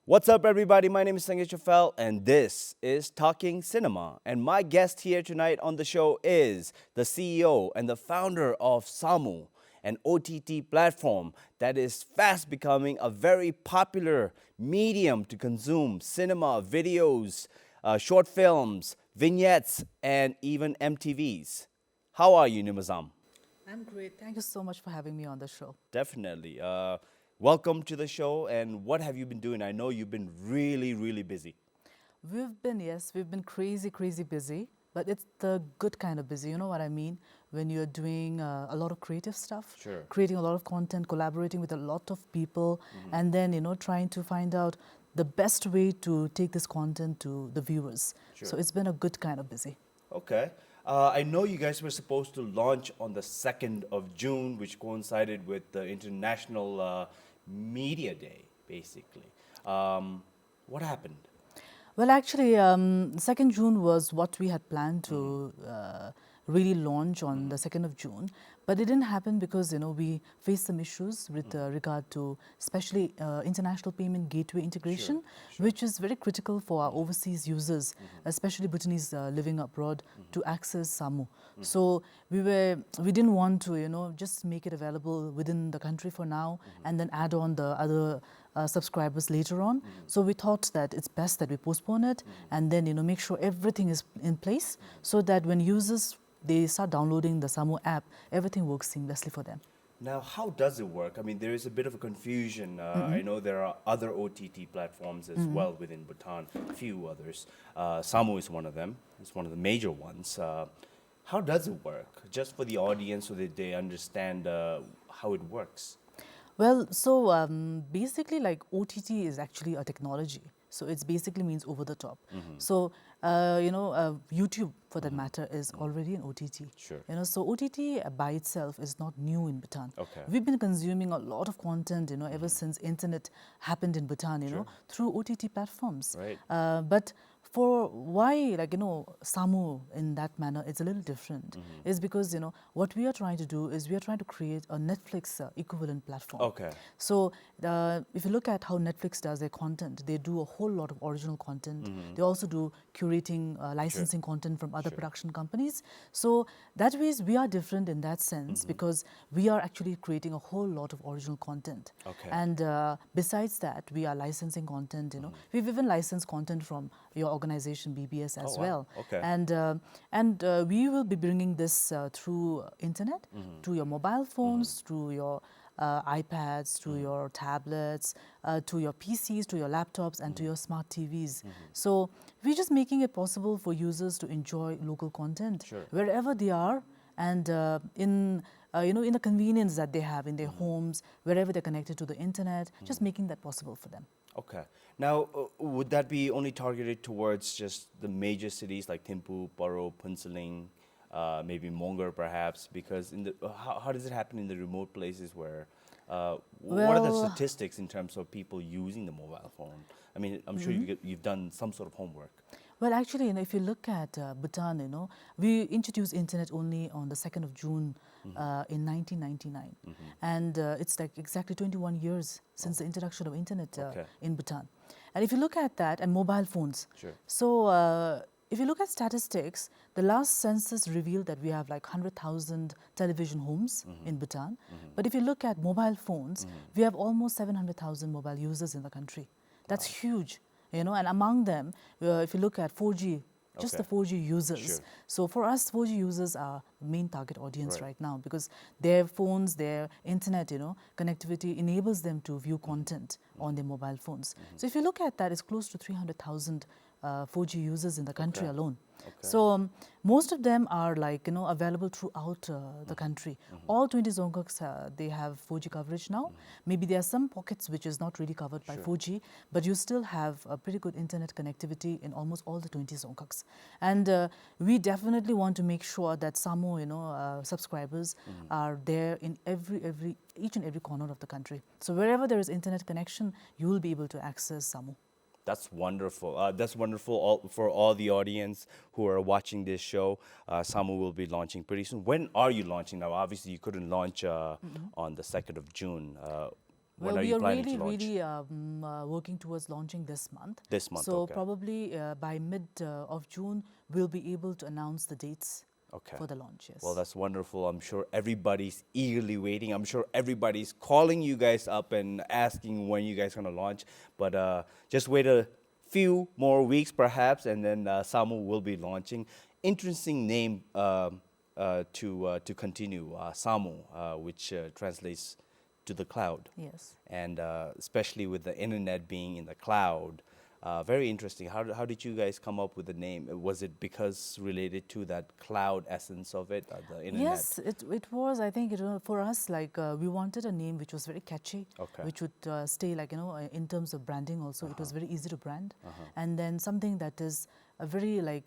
What's up, everybody? My name is Sangeet Chafel, and this is Talking Cinema. And my guest here tonight on the show is the CEO and the founder of Samu, an OTT platform that is fast becoming a very popular medium to consume cinema, videos, short films, vignettes, and even MTVs. How are you, Nimazam? I'm great. Thank you so much for having me on the show. Definitely. Welcome to the show. And what have you been doing? I know you've been really, really busy. We've been crazy, crazy busy, but it's the good kind of busy. You know what I mean? When you're doing a lot of creative stuff, Sure. creating a lot of content, collaborating with a lot of people, and then, trying to find out the best way to take this content to the viewers. Sure. So it's been a good kind of busy. Okay. I know you guys were supposed to launch on the 2nd of June, which coincided with the International Media Day, basically. What happened? Well, actually, 2nd June was what we had planned to really launch on the 2nd of June, but it didn't happen because we faced some issues with regard to especially international payment gateway integration, which is very critical for our overseas users, especially Bhutanese living abroad, to access SAMU. So we didn't want to just make it available within the country for now and then add on the other subscribers later on. So we thought that it's best that we postpone it and then make sure everything is in place so that when users they start downloading the SAMU app, everything works seamlessly for them. Now, how does it work? I mean, there is a bit of a confusion. I know there are other OTT platforms as well within Bhutan, a few others. Samu is one of them. It's one of the major ones. How does it work? Just for the audience so that they understand how it works. Well, so basically, like OTT is actually a technology. So it basically means over the top. So YouTube, for that matter, is already an OTT. Sure. So OTT by itself is not new in Bhutan. Okay. We've been consuming a lot of content, ever since internet happened in Bhutan, through OTT platforms. Right. But for why, SAMU in that manner, it's a little different, is because, what we are trying to do is we are trying to create a Netflix equivalent platform. Okay. So if you look at how Netflix does their content, they do a whole lot of original content. They also do curating, licensing content from other production companies. So that ways we are different in that sense because we are actually creating a whole lot of original content. Okay. And besides that, we are licensing content. We've even licensed content from your organization BBS as wow. well. Okay. And we will be bringing this through internet, to your mobile phones, through your iPads, to your tablets, to your PCs, to your laptops, and to your smart TVs. So we're just making it possible for users to enjoy local content wherever they are, and in the convenience that they have in their homes, wherever they're connected to the internet, just making that possible for them. Okay. Now, would that be only targeted towards just the major cities like Thimphu, Paro, Punsaling, maybe Mongar perhaps? Because how does it happen in the remote places where, what are the Well- statistics in terms of people using the mobile phone? I mean, I'm sure you've done some sort of homework. Well, actually, if you look at Bhutan, we introduced internet only on the 2nd of June in 1999. And it's like exactly 21 years since the introduction of internet Okay. in Bhutan. And if you look at that, and mobile phones. Sure. So if you look at statistics, the last census revealed that we have like 100,000 television homes in Bhutan. But if you look at mobile phones, we have almost 700,000 mobile users in the country. That's huge. And among them, if you look at 4G, just Okay. the 4G users. Sure. So for us, 4G users are the main target audience right now because their phones, their internet, connectivity enables them to view content on their mobile phones. So if you look at that, it's close to 300,000 4G users in the country alone. So most of them are available throughout the country. All 20 Zongkaks, they have 4G coverage now. Maybe there are some pockets which is not really covered by 4G, but you still have a pretty good internet connectivity in almost all the 20 Zongkaks. And we definitely want to make sure that SAMU, subscribers are there in each and every corner of the country. So wherever there is internet connection, you will be able to access SAMU. That's wonderful. That's wonderful for all the audience who are watching this show. Samu will be launching pretty soon. When are you launching now? Obviously, you couldn't launch on the 2nd of June. When Well, are we you are planning really, to launch? really working towards launching this month. This month, So okay. probably by mid of June, we'll be able to announce the dates Okay. for the launch. Yes. Well, that's wonderful. I'm sure everybody's eagerly waiting. I'm sure everybody's calling you guys up and asking when you guys gonna launch. But just wait a few more weeks, perhaps, and then Samu will be launching. Interesting name to continue, Samu, which translates to the cloud. Yes. And especially with the internet being in the cloud. Very interesting. How did you guys come up with the name? Was it because related to that cloud essence of it, the internet? Yes, it was. I think for us, like we wanted a name which was very catchy, Okay. which would stay like in terms of branding. Also, it was very easy to brand, and then something that is a very like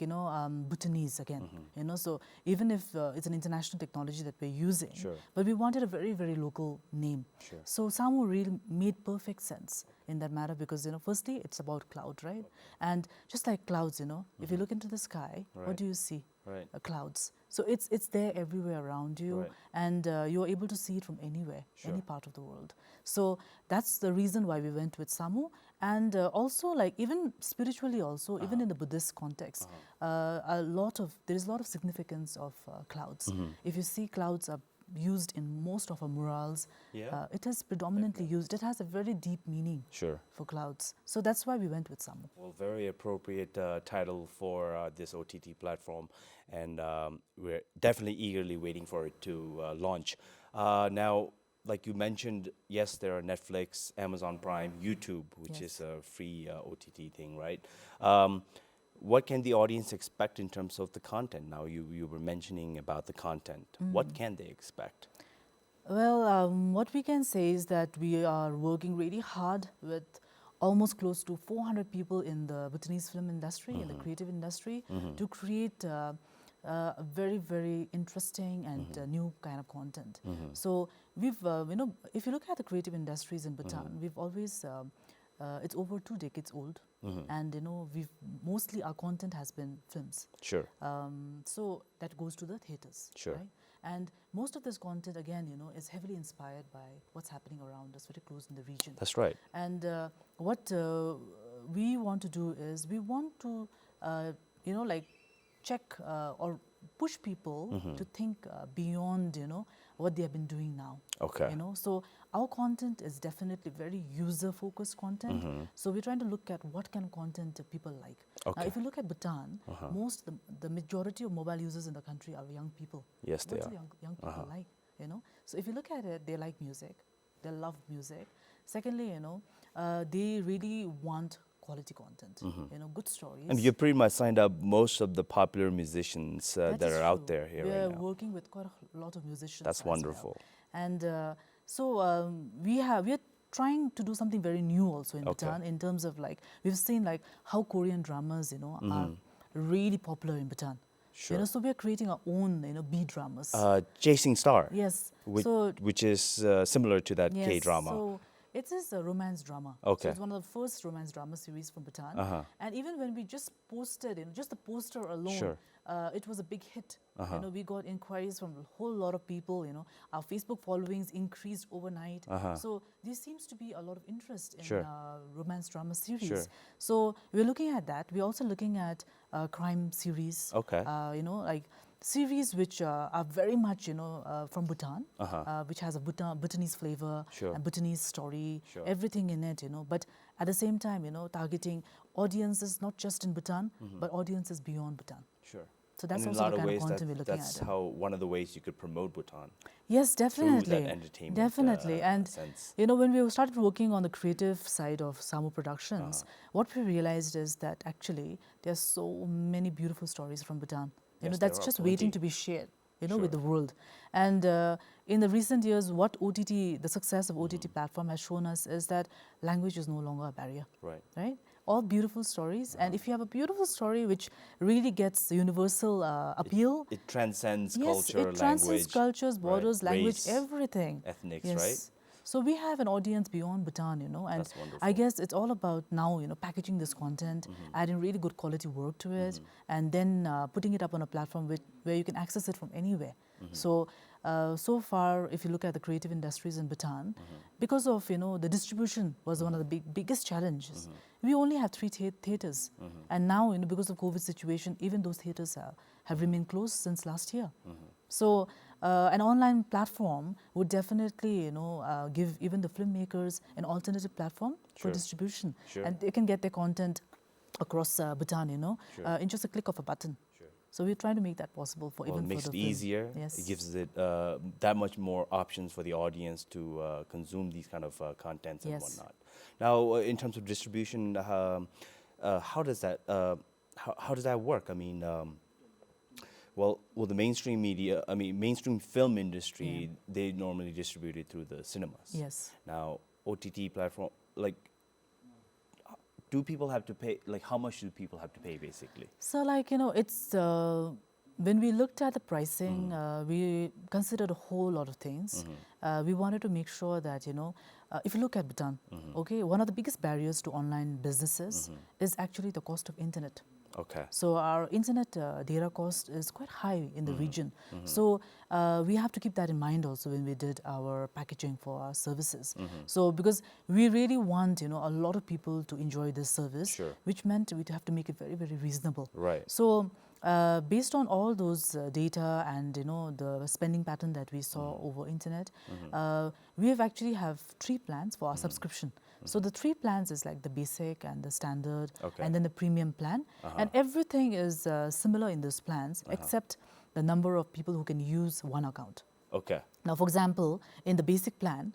Bhutanese again. So even if it's an international technology that we're using, Sure. but we wanted a very very local name. Sure. So Samu really made perfect sense in that matter because firstly it's about cloud, right? And just like clouds, if you look into the sky, Right. what do you see? Right. Clouds. So it's there everywhere around you, Right. and you're able to see it from anywhere, Sure. any part of the world. So that's the reason why we went with Samu, and also like even spiritually also, even in the Buddhist context, there is a lot of significance of clouds. If you see, clouds are used in most of our murals. Yeah. It is predominantly used. It has a very deep meaning Sure. for clouds. So that's why we went with Samu. Well, very appropriate title for this OTT platform, and we're definitely eagerly waiting for it to launch. Now, like you mentioned, yes, there are Netflix, Amazon Prime, YouTube, which Yes. is a free OTT thing, right? What can the audience expect in terms of the content? Now, you were mentioning about the content. What can they expect? Well, what we can say is that we are working really hard with almost close to 400 people in the Bhutanese film industry, in the creative industry, to create a very, very interesting and new kind of content. So we've, if you look at the creative industries in Bhutan, we've always, it's over 2 decades old, and we've mostly our content has been films. Sure. So that goes to the theaters, Sure. right? And most of this content, again, is heavily inspired by what's happening around us, very close in the region. That's right. And what we want to do is we want to, like check or push people to think beyond, what they have been doing now. Okay. So our content is definitely very user-focused content. So we're trying to look at what kind of content people like. Now, Okay. if you look at Bhutan, the majority of mobile users in the country are young people. Yes, they What are. do young people like? So if you look at it, they like music, they love music. Secondly, they really want quality content, good stories. And you pretty much signed up most of the popular musicians that is are out true. there here We are right now. working with quite a lot of musicians. That's as well. wonderful. And so we are trying to do something very new also in Okay. Bhutan in terms of like we've seen like how Korean dramas are really popular in Bhutan. Sure. So we are creating our own B dramas. Chasing Star, Yes. which is similar to that Yes, K-drama. So it is a romance drama. Okay. So it's one of the first romance drama series from Bhutan. And even when we just posted, just the poster alone, Sure. it was a big hit. We got inquiries from a whole lot of people. Our Facebook followings increased overnight. So there seems to be a lot of interest in Sure. romance drama series. Sure. So we're looking at that. We're also looking at crime series. Okay. Like series which are very much, from Bhutan, which has a Bhutanese flavor Sure. and Bhutanese story, Sure. everything in it, But at the same time, targeting audiences not just in Bhutan, but audiences beyond Bhutan. Sure. So that's And in also a lot the of kind of ways, content we're looking that's at. how one of the ways you could promote Bhutan. Yes, definitely. entertainment, Definitely. And sense. when we started working on the creative side of Samu Productions, what we realized is that actually there are so many beautiful stories from Bhutan. Yes, That's there are just plenty. waiting to be shared. Sure. With the world. And in the recent years, what the success of OTT platform has shown us is that language is no longer a barrier. Right. Right? All beautiful stories. And if you have a beautiful story which really gets universal appeal, It transcends yes, culture, it transcends language, cultures, borders, right, language, race, everything. ethnics, Yes. right? So we have an audience beyond Bhutan, and That's wonderful. I guess it's all about now, packaging this content, adding really good quality work to it, and then putting it up on a platform where you can access it from anywhere. So so far, if you look at the creative industries in Bhutan, because of the distribution was one of the biggest challenges. We only have 3 theaters, and now because of COVID situation, even those theaters have remained closed since last year. So an online platform would definitely give even the filmmakers an alternative platform for distribution, and they can get their content across Bhutan, in just a click of a button. So we're trying to make that possible for Well, even it makes for it the film. easier. Yes. It gives it that much more options for the audience to consume these kind of contents and Yes. whatnot. Now, in terms of distribution, how does that how does that work? I mean, well, the mainstream media, I mean, mainstream film industry, they normally distribute it through the cinemas. Yes. Now, OTT platform, like, do people have to pay? Like, how much do people have to pay, basically? So it's when we looked at the pricing, we considered a whole lot of things. We wanted to make sure that if you look at Bhutan, okay, one of the biggest barriers to online businesses is actually the cost of internet. Okay. So our internet data cost is quite high in the region. So we have to keep that in mind also when we did our packaging for our services. So because we really want a lot of people to enjoy this service, which meant we have to make it very, very reasonable. Right. So based on all those data and the spending pattern that we saw over internet, we have actually have 3 plans for our subscription. So the 3 plans is like the basic and the standard, and then the premium plan, and everything is similar in those plans except the number of people who can use one account. Okay. Now, for example, in the basic plan,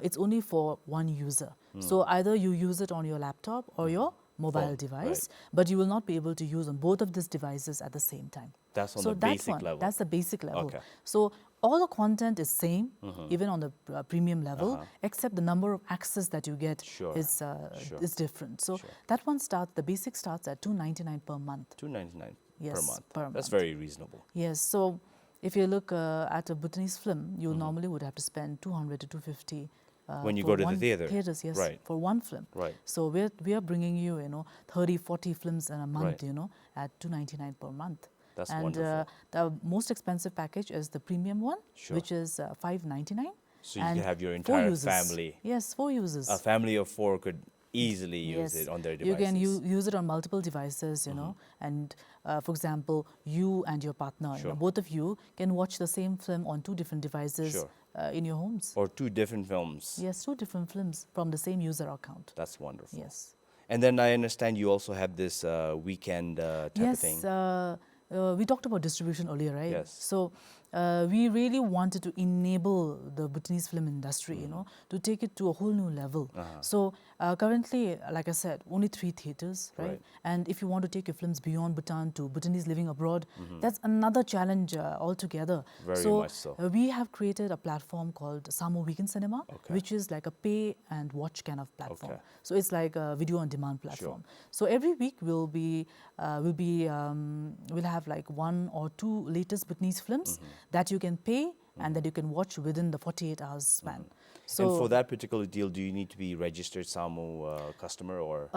it's only for one user. So either you use it on your laptop or your mobile device, but you will not be able to use on both of these devices at the same time. That's on So the that's basic level. That's the basic level. Okay. So all the content is same, even on the premium level, except the number of access that you get is different. So that one starts, the basic starts at $299 per month. $299 per Yes, month. per That's month. very reasonable. Yes. So if you look at a Bhutanese film, you normally would have to spend 200 to 250 when you for go to the one theater. Theaters, yes, Right. for one film. Right. So we are bringing you 30, 40 films in a month, Right. at $299 per month. That's and wonderful. the most expensive package is the premium one, Sure. which is $599. So you and can have your 4 entire users. family. Yes, 4 users. A family of 4 could easily use Yes. it on their You devices. can use it on multiple devices, and for example, you and your partner, Sure. both of you can watch the same film on 2 different devices Sure. in your homes. Or 2 different films. Yes, 2 different films from the same user account. That's wonderful. Yes. And then I understand you also have this weekend type of thing. Yes, we talked about distribution earlier, right? Yes. So we really wanted to enable the Bhutanese film industry, to take it to a whole new level. So currently, like I said, only 3 theaters, right? And if you want to take your films beyond Bhutan to Bhutanese living abroad, that's another challenge altogether. Very so much so. We have created a platform called Samo Weekend Cinema, which is like a pay and watch kind of platform. Okay. So it's like a video on demand platform. So every week we'll have like 1 or 2 latest Bhutanese films that you can pay and that you can watch within the 48 hours span. So and for that particular deal, do you need to be registered SAMU customer or?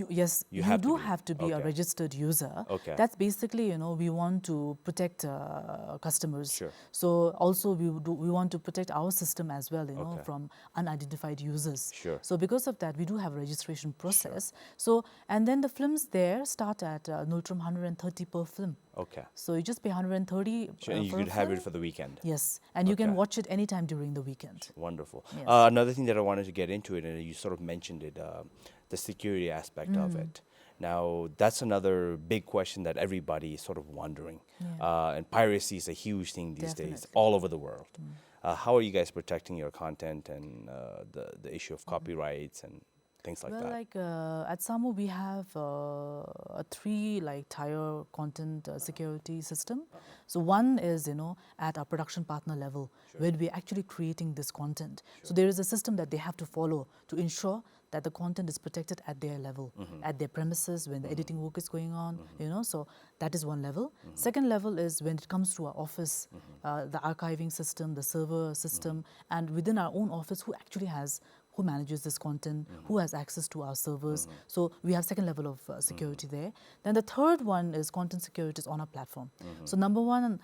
yes, You you have to do be. have to be a Okay. registered user. Okay. That's basically, we want to protect customers. Sure. So also we want to protect our system as well, Okay. from unidentified users. Sure. So because of that, we do have a registration process. So, and then the films there start at Nultrum 130 per film. Okay. So you just pay 130 Sure, and you per could have film. it for the weekend. Yes, and you can Okay. watch it anytime during the weekend. Wonderful. Yes. Another thing that I wanted to get into it, and you sort of mentioned it, the security aspect of it. Now, that's another big question that everybody is sort of wondering. And piracy is a huge thing these days, Definitely. all over the world. How are you guys protecting your content and the issue of copyrights and things like Well, that? like at Samo, we have a 3 tier content security system. So one is at our production partner level, where we're actually creating this content. So there is a system that they have to follow to ensure that the content is protected at their level, at their premises when the editing work is going on. So that is one level. Second level is when it comes to our office, the archiving system, the server system, and within our own office, who manages this content, who has access to our servers. So we have second level of security there. Then the third one is content security is on our platform. So number one,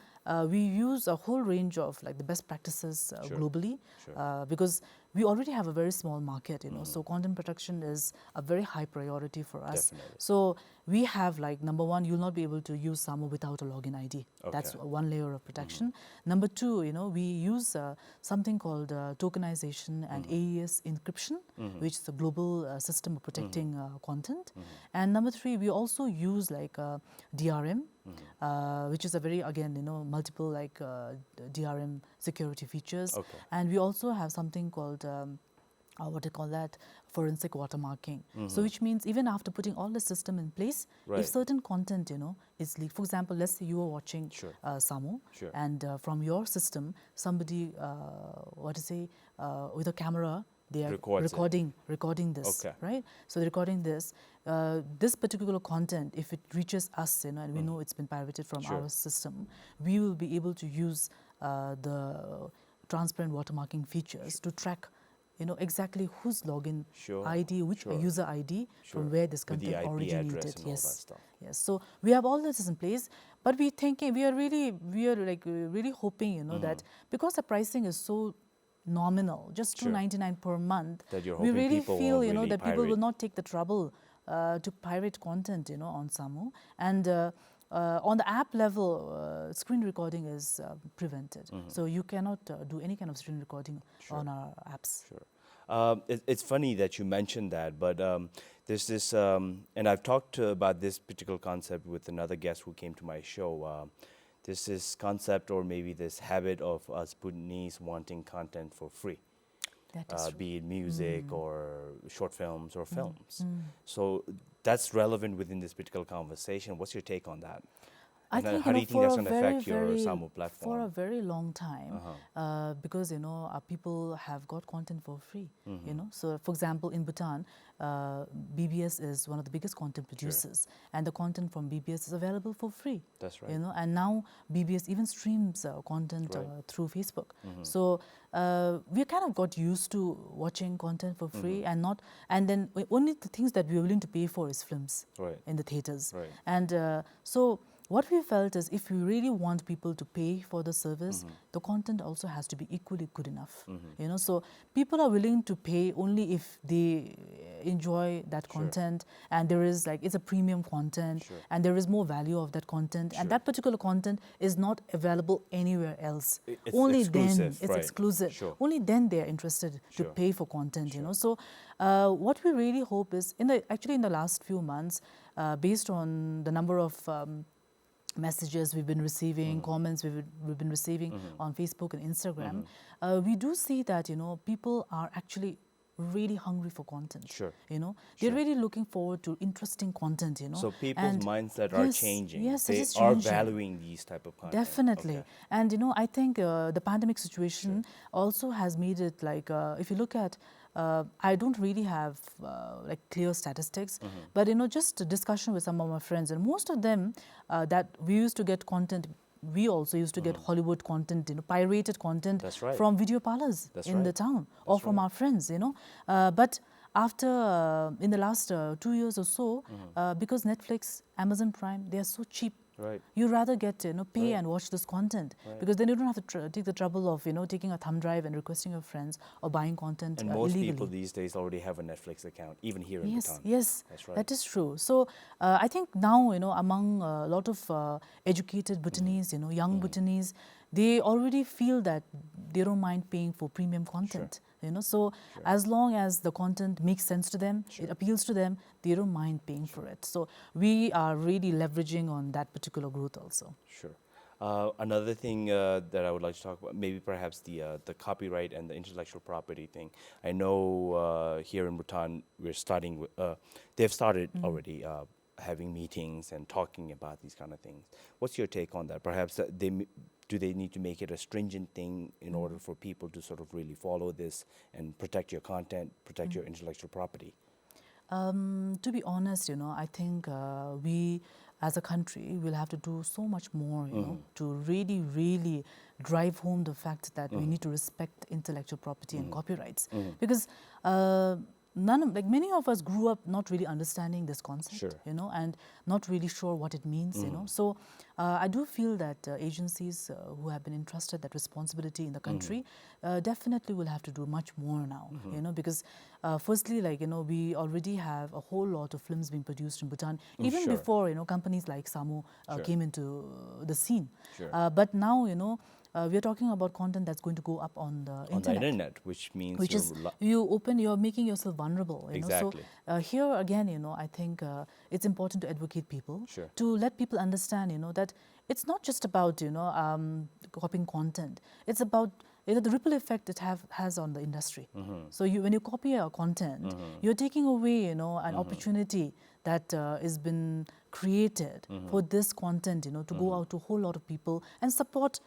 we use a whole range of like the best practices Sure. globally, Sure. because we already have a very small market, you know, so content protection is a very high priority for us. Definitely. So we have like, number one, you'll not be able to use Samo without a login ID. That's Okay. one layer of protection. Number two, you know, we use something called tokenization and AES encryption, which is a global system of protecting content. And number three, we also use like DRM, which is a very, again, you know, multiple like DRM security features. Okay. And we also have something called what do you call that, forensic watermarking. So which means even after putting all the system in place, Right. if certain content, you know, is leaked, for example, let's say you are watching Sure. Samo, Sure. and from your system, somebody, with a camera, they are Records it. recording this, Okay. right? So they're recording this. This particular content, if it reaches us, you know, and we know it's been pirated from Sure. our system, we will be able to use the transparent watermarking features to track, you know, exactly whose login Sure, ID, which sure. user ID Sure. from where this With the content IP originated. address and all Yes. that stuff. Yes. So we have all this in place, but we are really hoping, you know, that because the pricing is so nominal, just Sure. $2.99 per month, That you're we hoping really people feel, won't you know, really that people will pirate. not take the trouble to pirate content, you know, on Samo. And on the app level, screen recording is prevented. So you cannot do any kind of screen recording on our apps. Sure. It's funny that you mentioned that, but there's this, and I've talked about this particular concept with another guest who came to my show. There's this concept, or maybe this habit of us Bhutanese wanting content for free, That is true. be it music or short films or films. So that's relevant within this particular conversation. What's your take on that? I And then think, how you do know, you think that's going to very, affect your very, Samo for platform? a very long time, because, you know, people have got content for free, you know. So, for example, in Bhutan, BBS is one of the biggest content producers, and the content from BBS is available for free. That's right. You know, and now BBS even streams content Right. through Facebook. So we kind of got used to watching content for free, and then only the things that we are willing to pay for is films Right. in the theaters. Right. And so what we felt is, if we really want people to pay for the service, the content also has to be equally good enough. You know, so people are willing to pay only if they enjoy that content, and there is like, it's a premium content, Sure. and there is more value of that content, Sure. and that particular content is not available anywhere else. It's only exclusive, then it's right. exclusive. Sure. Only then they are interested to Sure. pay for content. You know, so what we really hope is, in the last few months, based on the number of messages we've been receiving, comments we've been receiving on Facebook and Instagram, we do see that, you know, people are actually really hungry for content. Sure. You know, they're really looking forward to interesting content, you know. So people's And mindset are yes, changing. Yes, They it is are changing. valuing these type of content. Definitely. Okay. And, you know, I think the pandemic situation also has made it like, if you look at, I don't really have like clear statistics, but, you know, just a discussion with some of my friends, and most of them that we used to get content, we also used to get Hollywood content, you know, pirated content That's right. from video parlors That's in the right. town, or from our friends, you know. But after, in the last 2 years or so, because Netflix, Amazon Prime, they are so cheap. Right. You rather get, you know, pay Right. and watch this content, Right. because then you don't have to take the trouble of, you know, taking a thumb drive and requesting your friends, or buying content And most illegally. people these days already have a Netflix account, even here in Yes, Bhutan. yes, That's right. that is true. So I think now, you know, among a lot of educated Bhutanese, you know, young Bhutanese, they already feel that they don't mind paying for premium content. You know, so as long as the content makes sense to them, it appeals to them, they don't mind paying for it. So we are really leveraging on that particular growth also. Sure. Another thing that I would like to talk about, maybe perhaps the copyright and the intellectual property thing. I know here in Bhutan, we're starting with, they've started already having meetings and talking about these kind of things. What's your take on that? Perhaps do they need to make it a stringent thing in order for people to sort of really follow this and protect your content, protect your intellectual property? To be honest, you know, I think we as a country will have to do so much more, you know, to really, really drive home the fact that we need to respect intellectual property and copyrights. Because many of us grew up not really understanding this concept, Sure. and not really sure what it means, So I do feel that agencies who have been entrusted that responsibility in the country definitely will have to do much more now, because firstly, we already have a whole lot of films being produced in Bhutan, even Sure. before, companies like SAMU Sure. came into the scene. Sure. But now, we are talking about content that's going to go up on the On the internet. internet, which means Which is you're making yourself vulnerable. Exactly. So here again, I think it's important to educate people, Sure. to let people understand, that it's not just about copying content. It's about the ripple effect it has on the industry. So when you copy a content, you're taking away an opportunity that has been created for this content, to go out to a whole lot of people and support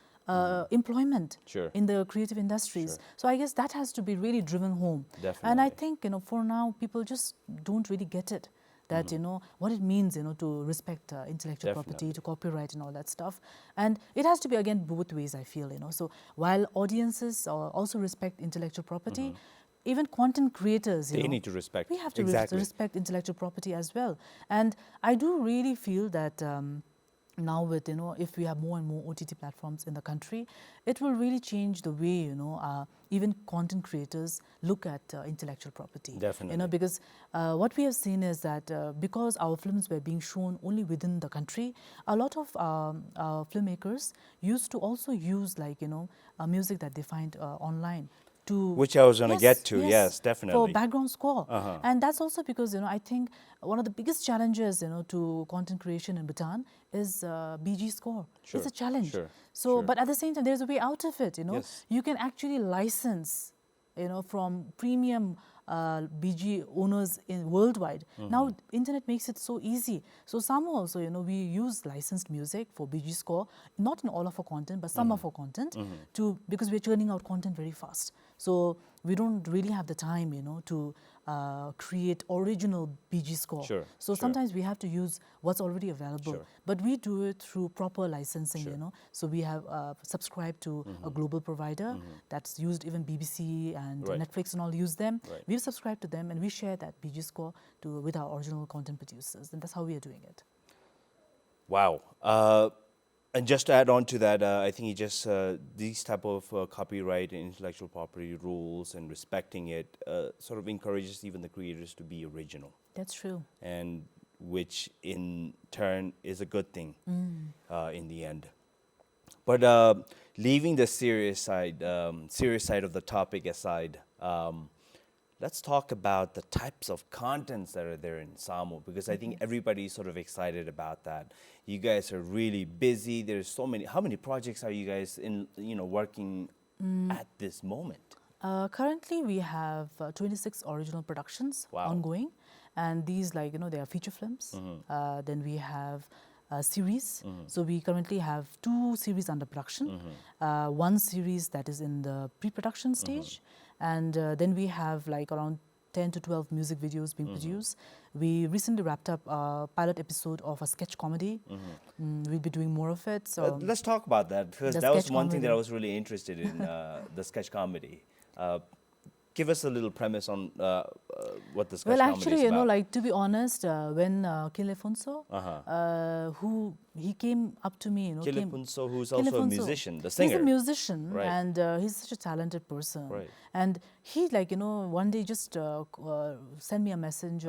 employment Sure. in the creative industries. Sure. So I guess that has to be really driven home. Definitely. And I think, for now, people just don't really get it. That, what it means, to respect intellectual property, to copyright and all that stuff. And it has to be, again, both ways, I feel, So while audiences also respect intellectual property, even content creators, They need to respect. we have to Exactly. respect intellectual property as well. And I do really feel that now with, if we have more and more OTT platforms in the country, it will really change the way, even content creators look at intellectual property. Definitely. Because what we have seen is that because our films were being shown only within the country, a lot of filmmakers used to also use music that they find online. Which I was going to get to, yes, definitely. For background score. And that's also because, I think one of the biggest challenges, to content creation in Bhutan is BG score. Sure, It's a challenge. sure, So, sure. but at the same time, there's a way out of it, Yes. You can actually license, from premium BG owners worldwide. Now, internet makes it so easy. So SAMU also, we use licensed music for BG score, not in all of our content, but some of our content, because we're churning out content very fast. So we don't really have the time, to create original BG score. Sure, So sure. sometimes we have to use what's already available. Sure. But we do it through proper licensing, Sure. So we have subscribed to a global provider that's used, even BBC and Right. Netflix and all use them. Right. We've subscribed to them and we share that BG score with our original content producers. And that's how we are doing it. Wow. And just to add on to that, I think these type of copyright and intellectual property rules and respecting it sort of encourages even the creators to be original, That's true. and which in turn is a good thing in the end. But leaving the serious side of the topic aside, let's talk about the types of contents that are there in SAMU, because I think everybody's sort of excited about that. You guys are really busy. There's so many. How many projects are you guys working at this moment? Currently, we have 26 original productions Wow. ongoing. And these, they are feature films. Then we have series. So we currently have 2 series under production. One series that is in the pre-production stage. And then we have around 10 to 12 music videos being produced. We recently wrapped up a pilot episode of a sketch comedy. We'll be doing more of it. So Let's talk about that, because The that was sketch one thing that I comedy. was really interested in, the sketch comedy. Give us a little premise on what the sketch well, comedy actually, is about. to be honest, when Kilefonso, who he came up to me, Kilipunso, who's also a Kilefonso. musician, the singer. He's a musician, Right. and he's such a talented person. Right. And he, one day just sent me a message,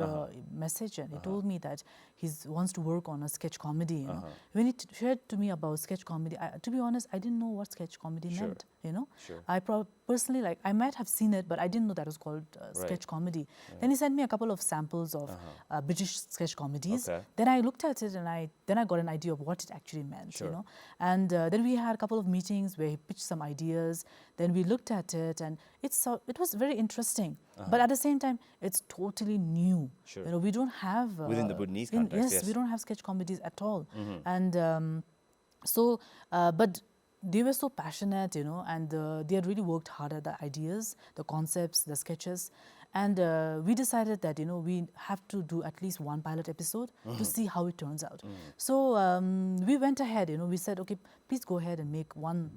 and he told me that he wants to work on a sketch comedy. When he shared to me about sketch comedy, to be honest, I didn't know what sketch comedy Sure. meant. Sure. I personally, I might have seen it, but I didn't know that was called sketch comedy. Then he sent me a couple of samples of British sketch comedies. Okay. Then I looked at it, and I got an idea of what it actually meant. Sure. And then we had a couple of meetings where he pitched some ideas. Then we looked at it, and it was very interesting. But at the same time, it's totally new. Sure. We don't have Within the Bhutanese context, yes. we don't have sketch comedies at all. And but they were so passionate, and they had really worked hard at the ideas, the concepts, the sketches. And we decided that, we have to do at least one pilot episode to see how it turns out. So we went ahead, we said, okay, please go ahead and make one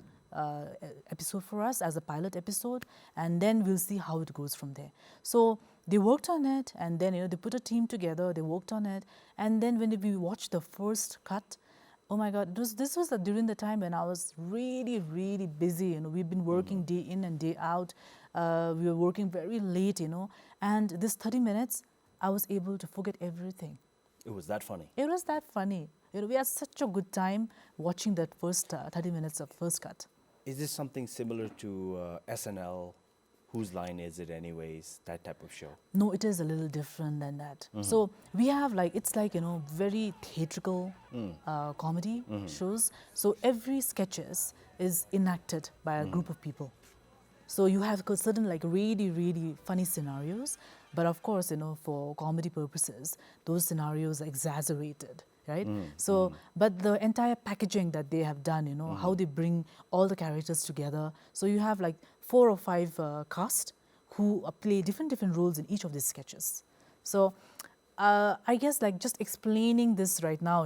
episode for us as a pilot episode, and then we'll see how it goes from there. So they worked on it, and then they put a team together. They worked on it, and then when we watched the first cut, oh my God, this was during the time when I was really, really busy. We've been working day in and day out. We were working very late, and this 30 minutes, I was able to forget everything. It was that funny. It was that funny. We had such a good time watching that first 30 minutes of first cut. Is this something similar to SNL? Whose Line Is It Anyways? That type of show. No, it is a little different than that. So we have it's like, very theatrical comedy shows. So every sketches is enacted by a group of people. So you have certain really, really funny scenarios. But of course, for comedy purposes, those scenarios are exaggerated, right? So, but the entire packaging that they have done, how they bring all the characters together. So you have 4 or 5 cast who play different roles in each of these sketches. So I guess just explaining this right now,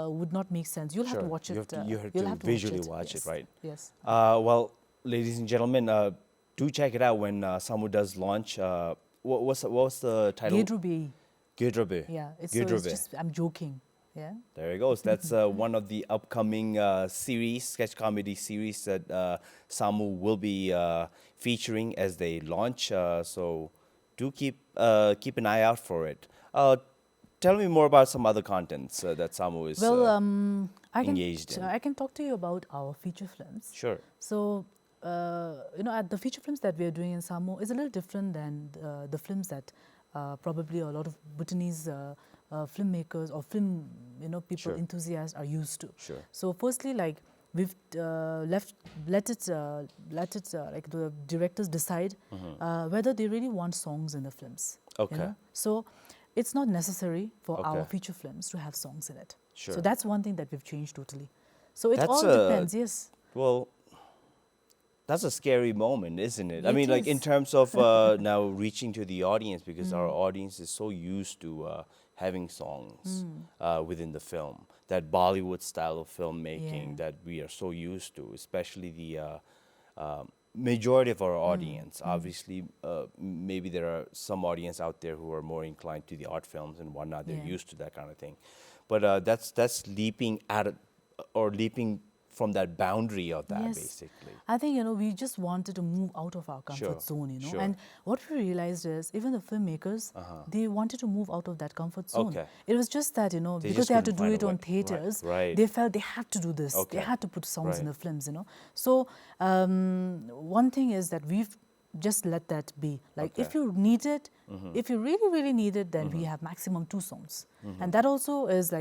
would not make sense. You'll have to watch it. You have you'll to have to visually watch yes. it, right? Yes. Well, ladies and gentlemen, do check it out when SAMU does launch. What's the title? Gedrubi. Gedrubi. Yeah. It's Gedrubi. just, I'm joking. Yeah. There you go. So that's one of the upcoming sketch comedy series that SAMU will be featuring as they launch. So do keep an eye out for it. Tell me more about some other contents that SAMU is engaged in. I can talk to you about our feature films. Sure. So, at the feature films that we are doing in SAMU is a little different than the films that probably a lot of Bhutanese filmmakers or film, people, Sure. enthusiasts are used to. Sure. So, firstly, we've let the directors decide whether they really want songs in the films. Okay. So, it's not necessary for our Okay. feature films to have songs in it. Sure. So that's one thing that we've changed totally. So it That's all depends. Yes. Well, that's a scary moment, isn't it? I It mean, in is. terms of now reaching to the audience, because our audience is so used to having songs within the film, that Bollywood style of filmmaking Yeah. that we are so used to, especially the majority of our audience. Obviously, maybe there are some audience out there who are more inclined to the art films and whatnot. They're Yeah. used to that kind of thing. But that's leaping leaping from that boundary of that, Yes. basically. I think, we just wanted to move out of our comfort Sure, zone, sure. And what we realized is even the filmmakers, they wanted to move out of that comfort zone. Okay. It was just that, because just they had to couldn't do find it a on way. theaters, Right. they felt they had to do this. Okay. They had to put songs in Right. the films, So one thing is that we've just let that be. If Okay. you need it, if you really, really need it, then we have maximum 2 songs. And that also is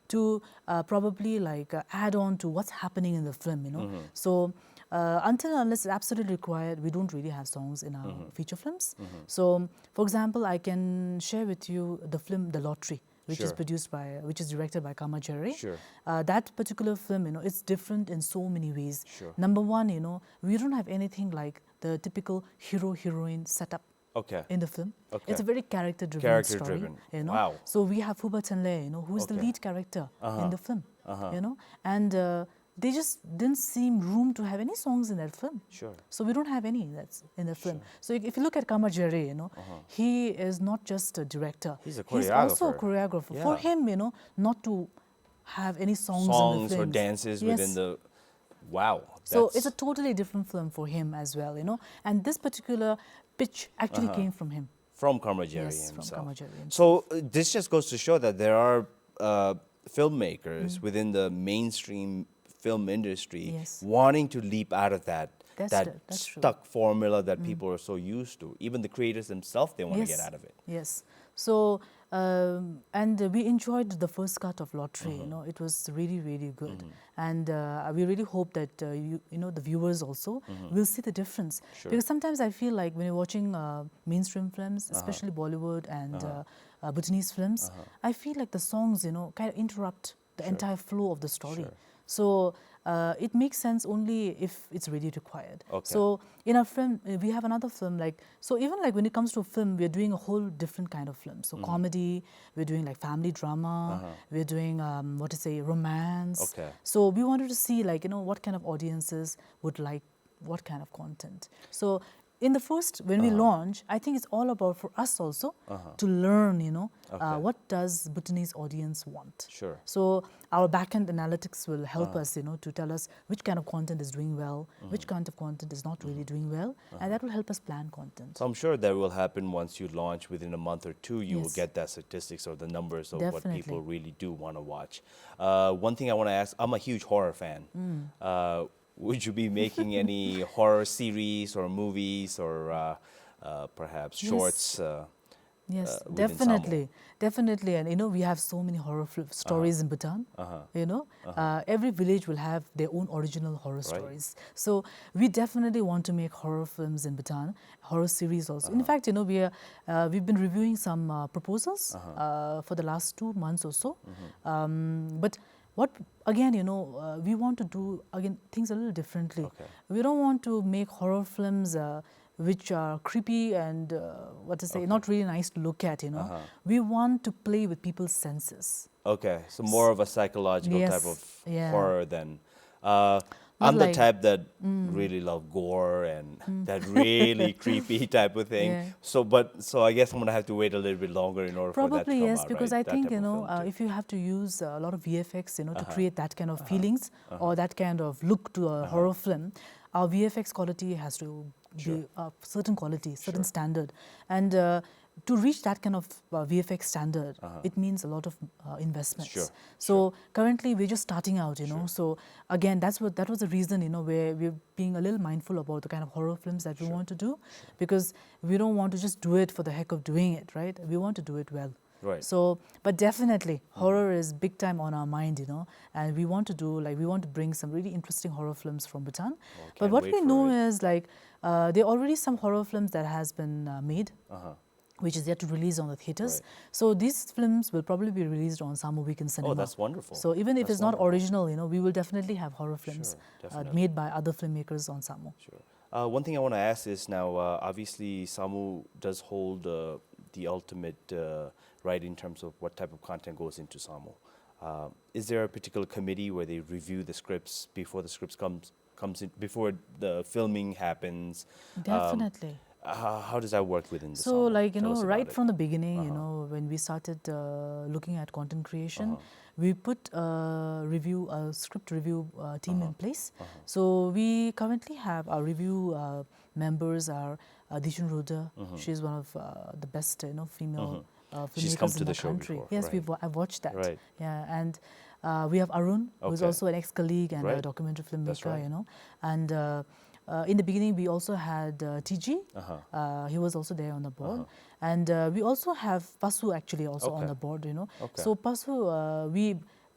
to probably add on to what's happening in the film, So until unless it's absolutely required, we don't really have songs in our feature films. So, for example, I can share with you the film The Lottery, which is Sure. which is directed by Kama Jerry. Sure. That particular film, it's different in so many ways. Sure. Number one, we don't have anything like the typical hero-heroine setup Okay. in the film. Okay. It's a very character-driven Character-driven. story. Wow. So we have Phuba Chanle, who is the Okay. lead character in the film. And they just didn't seem room to have any songs in that film. Sure. So we don't have any that's in the film. So if you look at Kama Jerry, he is not just a director. He's a He's also a choreographer. choreographer. For Yeah. him, not to have any songs in the Songs film. or dances Yes. within the. Wow. So that's- it's a totally different film for him as well, And this particular pitch actually came from him. from Karmajeri Yes, from himself. Karmajeri himself. So this just goes to show that there are filmmakers within the mainstream film industry Yes. wanting to leap out of that That's true. stuck formula that people are so used to. Even the creators themselves, they want to get out of it. Yes. So, and we enjoyed the first cut of Lottery. It was really, really good, and we really hope that the viewers also will see the difference. Sure. Because sometimes I feel like when you're watching mainstream films, especially Bollywood and Bhutanese films, I feel like the songs, kind of interrupt the entire flow of the story. Sure. So it makes sense only if it's really required. Okay. So in our film, we have another film so even when it comes to film, we're doing a whole different kind of film. So comedy, we're doing family drama, we're doing romance. Okay. So we wanted to see what kind of audiences would like what kind of content. So in the first, when we launch, I think it's all about for us also to learn, Okay. what does Bhutanese audience want. Sure. So our backend analytics will help us, to tell us which kind of content is doing well, which kind of content is not really doing well, and that will help us plan content. So I'm sure that will happen once you launch. Within a month or two, you will Yes. get that statistics or the numbers of what Definitely. people really do want to watch. One thing I want to ask, I'm a huge horror fan. Would you be making any horror series or movies or perhaps Yes. shorts? Yes, within definitely, definitely. And we have so many horror stories in Bhutan. Every village will have their own original horror stories. So we definitely want to make horror films in Bhutan, horror series also. In fact, we've been reviewing some proposals for the last 2 months or so. But what again, we want to do again things a little differently. Okay. We don't want to make horror films which are creepy and not really nice to look at. We want to play with people's senses. Okay, so more of a psychological type Yes, of yeah. horror than. Not I'm the like- type that really love gore and that really creepy type of thing. Yeah. So I guess I'm gonna have to wait a little bit longer in order for that to Probably come yes, out, because right? I That think type of film too. if you have to use a lot of VFX, to create that kind of feelings or that kind of look to a horror film, our VFX quality has to be a certain quality, certain standard, and to reach that kind of VFX standard, it means a lot of investments. Sure, So currently we're just starting out, So again, that was the reason, where we're being a little mindful about the kind of horror films that we want to do, because we don't want to just do it for the heck of doing it, right? We want to do it well. Right. So, but definitely, horror is big time on our mind, and we want to bring some really interesting horror films from Bhutan. But can't what wait we for know it. is there are already some horror films that has been made, which is yet to release on the theaters. Right. So these films will probably be released on Samu Weekend Cinema. Oh, that's wonderful. So even if That's it's not wonderful. original, we will definitely have horror films definitely. made by other filmmakers on Samu. Sure. One thing I want to ask is now, obviously, Samu does hold the ultimate right in terms of what type of content goes into Samu. Is there a particular committee where they review the scripts before the scripts comes in, before the filming happens? Definitely. How does that work within the So, Samu? Tell us right about it. from the beginning, when we started looking at content creation, we put a script review team in place. So we currently have our review members are Dishun Roda. She's one of the best, female She's filmmakers come to in the the show country. before, Yes, right. I've watched that. Right. Yeah, and we have Arun, who's Okay. also an ex-colleague and a Right. documentary That's filmmaker. right. And in the beginning, we also had TG. He was also there on the board. And we also have Pasu actually also on Okay. the board, Okay. So Pasu, we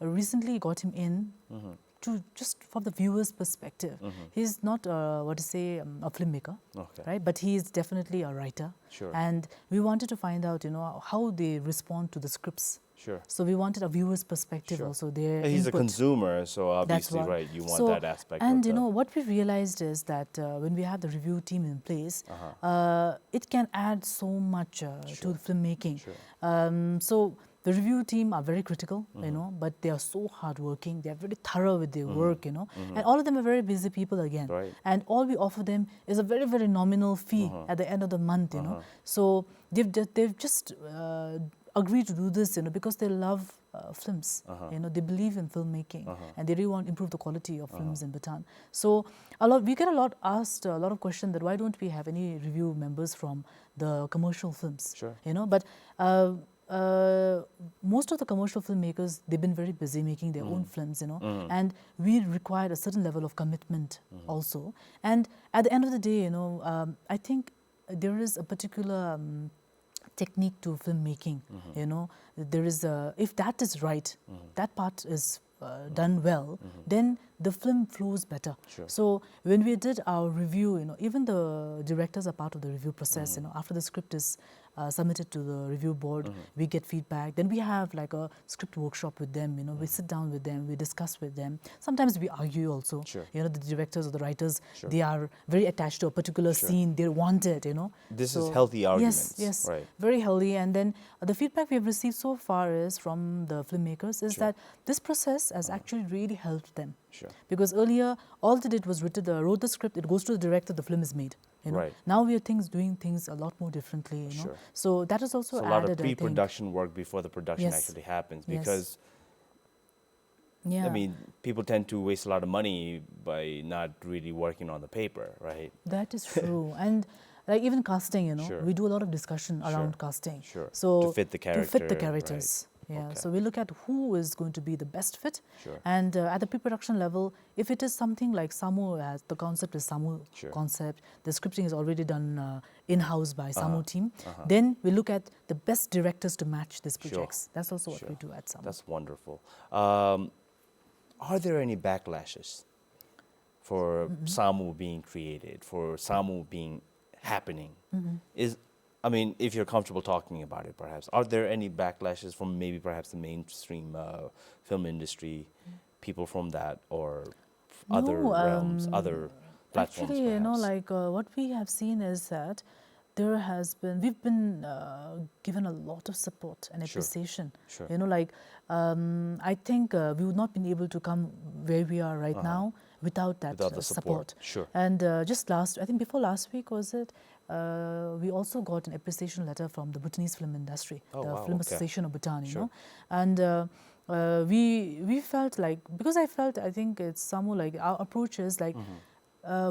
recently got him in to just from the viewer's perspective. He's not, a filmmaker, Okay. right? But he is definitely a writer. Sure. And we wanted to find out, how they respond to the scripts. Sure. So we wanted a viewer's perspective Sure. also. Their He's a input. consumer, so obviously, That's what. right, you want So, that aspect and of the... what we realized is that when we have the review team in place, it can add so much to filmmaking. Sure. So the review team are very critical, but they are so hardworking. They are very thorough with their work, and all of them are very busy people again. Right. And all we offer them is a very, very nominal fee at the end of the month, So they've just agreed to do this, because they love films. They believe in filmmaking, and they really want to improve the quality of films in Bhutan. So we get asked a lot of questions that why don't we have any review members from the commercial films? Sure. But most of the commercial filmmakers, they've been very busy making their own films, and we require a certain level of commitment also. And at the end of the day, I think there is a particular technique to filmmaking. There is if that is right, that part is done well, then the film flows better. Sure. So when we did our review, even the directors are part of the review process. After the script is submitted to the review board, we get feedback. Then we have like a script workshop with them. We sit down with them, we discuss with them. Sometimes we argue also. Sure. The directors or the writers, Sure. they are very attached to a particular scene. They want it. This is healthy arguments. Yes, Right. very healthy. And then the feedback we have received so far is from the filmmakers is that this process has actually really helped them. Sure. Because earlier, all they did was wrote the script, it goes to the director, the film is made. You know? Right. Now we are doing things a lot more differently. You know? Sure. So that is also So a added, lot of I think. pre-production work before the production Yes. actually happens, Yes. because Yeah. I mean, people tend to waste a lot of money by not really working on the paper, right? That is true. And like even casting, you know, Sure. we do a lot of discussion Sure. around casting. Sure. So To fit the To fit the character, right. characters. Yeah. Okay. So we look at who is going to be the best fit. Sure. And at the pre-production level, if it is something like Samu, has the concept is Samu Sure. concept, the scripting is already done in-house by Uh-huh. Samu team, then we look at the best directors to match these Sure. projects. That's also Sure. what we do at Samu. That's wonderful. Are there any backlashes for Samu being created, for Samu being happening? I mean, if you're comfortable talking about it, perhaps, are there any backlashes from maybe perhaps the mainstream film industry, people from that, or other No, realms, other platforms? Actually, you know, perhaps? like what we have seen is that we've been given a lot of support and Sure. appreciation. Sure. You know, like I think we would not been able to come where we are right now without that Without the support. Sure. And I think before last week was it, we also got an appreciation letter from the Bhutanese film industry, Oh, the wow, Film okay. Association of Bhutan, you Sure. know. And we felt like, because I think it's somewhat like our approach is like,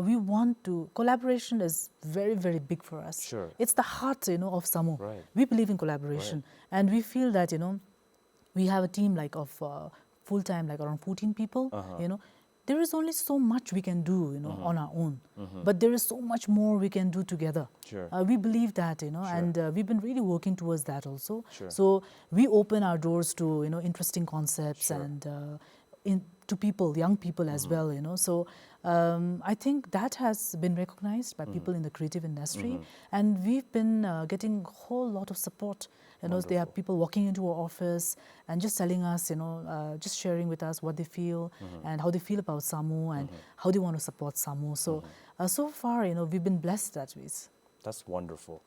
we want to, collaboration is very, very big for us. Sure. It's the heart, you know, of Samu. Right. We believe in collaboration. And we feel that, you know, we have a team like of full-time, like around 14 people, you know. There is only so much we can do, you know, on our own. But there is so much more we can do together. Sure. We believe that, you know, Sure. and we've been really working towards that also. Sure. So we open our doors to, you know, interesting concepts Sure. and to people, young people as well, you know. So I think that has been recognized by people in the creative industry, and we've been getting a whole lot of support. You know, there are Wonderful. people walking into our office and just telling us, you know, just sharing with us what they feel and how they feel about Samu and how they want to support Samu. So, so far, you know, we've been blessed that ways. That's wonderful.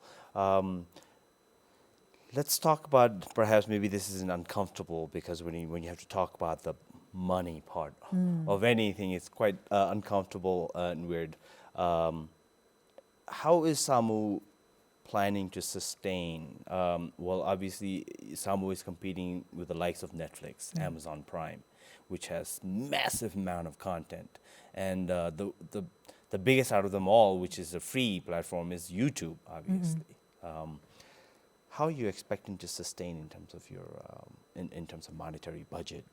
Let's talk about, perhaps maybe this isn't uncomfortable, because when you have to talk about the money part of anything, it's quite uncomfortable and weird. How is Samu planning to sustain? Well, obviously, Samu is competing with the likes of Netflix, Amazon Prime, which has massive amount of content, and the biggest out of them all, which is a free platform, is YouTube, obviously. How are you expecting to sustain in terms of your in terms of monetary budget,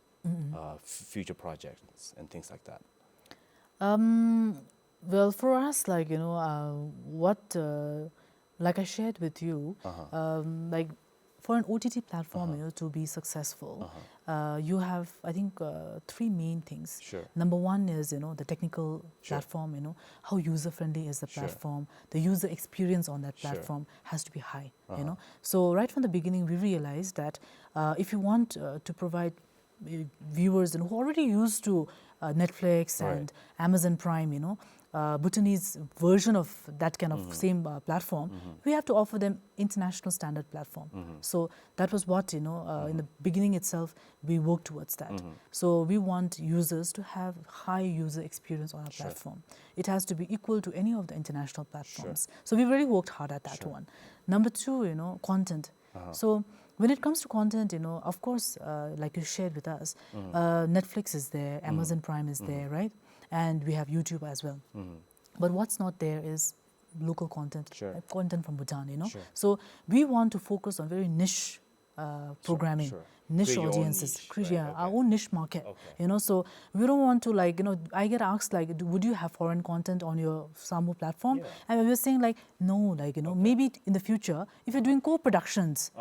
future projects, and things like that? Well, for us, like, you know, like I shared with you, like for an OTT platform, you know, to be successful, you have, I think, three main things. Sure. Number one is, you know, the technical Sure. platform, you know, how user-friendly is the Sure. platform, the user experience on that Sure. platform has to be high, you know. So right from the beginning, we realized that if you want to provide viewers who are already used to Netflix Right. and Amazon Prime, you know, Bhutanese version of that kind of same platform, we have to offer them international standard platform. So that was what, you know, in the beginning itself, we worked towards that. So we want users to have high user experience on our Sure. platform. It has to be equal to any of the international platforms. So we really worked hard at that one. Number two, you know, content. So when it comes to content, you know, of course, like you shared with us, Netflix is there, Amazon Prime is there, right? And we have YouTube as well. But what's not there is local content, Sure. Content from Bhutan, you know. Sure. So we want to focus on very niche programming, sure. niche Create your own audiences, niche, create, right, yeah, our okay. own niche market, Okay. you know. So we don't want to, like, you know, I get asked like, would you have foreign content on your Samu platform? Yeah. And we're saying like, no, like, you know, maybe in the future, if you're doing co-productions,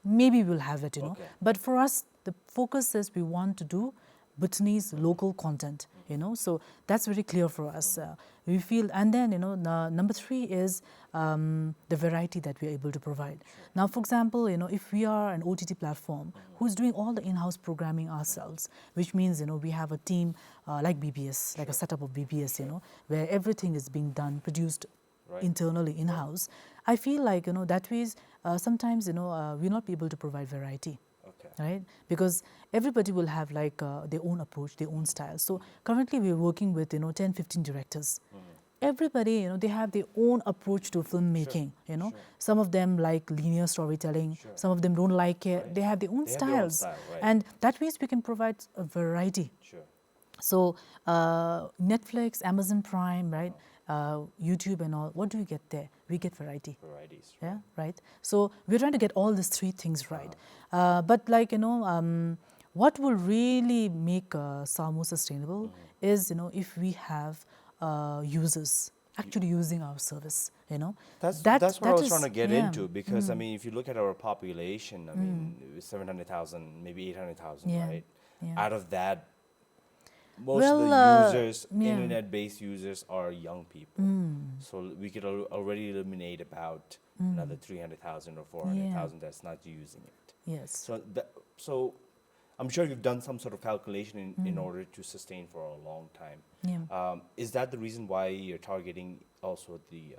maybe we'll have it, you know. Okay. But for us, the focus is we want to do Bhutanese local content, you know, so that's very clear for us. We feel, and then, you know, number three is the variety that we are able to provide. Now, for example, you know, if we are an OTT platform who's doing all the in-house programming ourselves, which means, you know, we have a team like BBS, like a setup of BBS, you know, where everything is being done, produced internally, in-house. I feel like, you know, that ways, sometimes, you know, we'll not be able to provide variety. Okay. right? Because everybody will have like their own approach, their own style. So currently we're working with 10, 15 directors. Everybody, they have their own approach to filmmaking. sure. Some of them like linear storytelling. Sure. Some of them don't like it. Right. They have their own They have their own styles, style, right. and that means we can provide a variety. Sure. So Netflix, Amazon Prime, right, YouTube and all, what do we get there? We get variety. Varieties. Yeah, right. So we're trying to get all these three things right. But like, what will really make Samu sustainable is, if we have users actually using our service, That's That- what I that was is- trying to get yeah. into, because I mean, if you look at our population, I mean, it was 700,000, maybe 800,000, Yeah, right? yeah. Out of that, most of Well, the users, yeah. internet-based users, are young people. So we could already eliminate about another 300,000 or 400,000 that's not using it. Yes. So I'm sure you've done some sort of calculation in order to sustain for a long time. Yeah. Is that the reason why you're targeting also the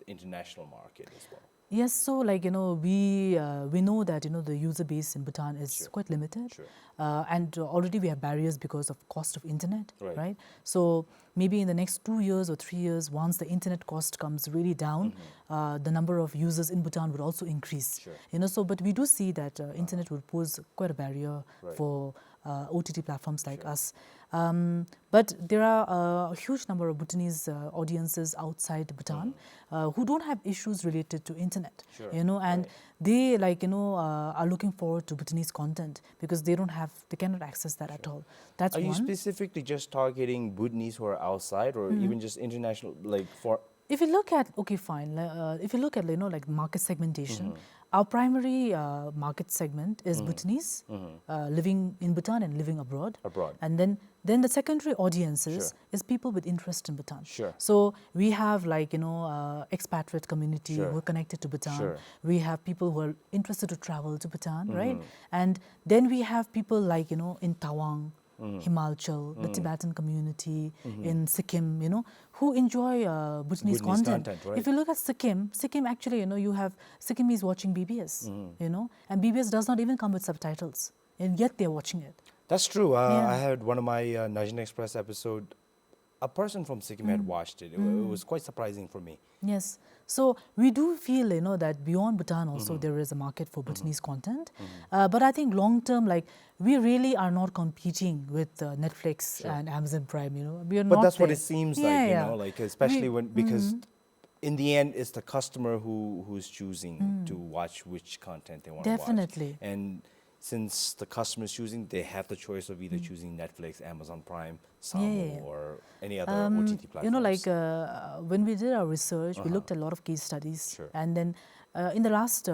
international market as well? Yes, so like, we know that, the user base in Bhutan is Sure. quite limited. Sure. And already we have barriers because of cost of internet, Right. right? So maybe in the next 2 years or 3 years, once the internet cost comes really down, the number of users in Bhutan would also increase. Sure. So, but we do see that internet would pose quite a barrier Right. for OTT platforms like us. But there are a huge number of Bhutanese audiences outside Bhutan who don't have issues related to internet, Sure. and Right. they like, are looking forward to Bhutanese content because they cannot access that at all. That's Are you one. specifically just targeting Bhutanese who are outside, or even just international, like for? If you look at, okay, fine. If you look at, like market segmentation, our primary market segment is Bhutanese living in Bhutan and living abroad. Abroad. And then the secondary audiences Sure. is people with interest in Bhutan. Sure. So we have like, expatriate community Sure. who are connected to Bhutan. Sure. We have people who are interested to travel to Bhutan, right? And then we have people like, in Tawang, Himachal, the Tibetan community in Sikkim, who enjoy Bhutanese content. right. If you look at Sikkim actually, you have Sikkimese watching BBS, and BBS does not even come with subtitles, and yet they're watching it. That's true. Yeah. I had one of my Najin Express episode. A person from Sikkim had watched it. It was quite surprising for me. Yes. So we do feel, that beyond Bhutan also there is a market for Bhutanese content. But I think long term, like, we really are not competing with Netflix and Amazon Prime, We are But not that's what there. it seems Yeah, like, yeah. like especially because in the end, it's the customer who's choosing to watch which content they want to watch. Definitely. And since the customer is choosing, they have the choice of either choosing Netflix, Amazon Prime, Samu, Yeah. or any other OTT platforms. Like when we did our research, we looked at a lot of case studies, Sure. and then in the last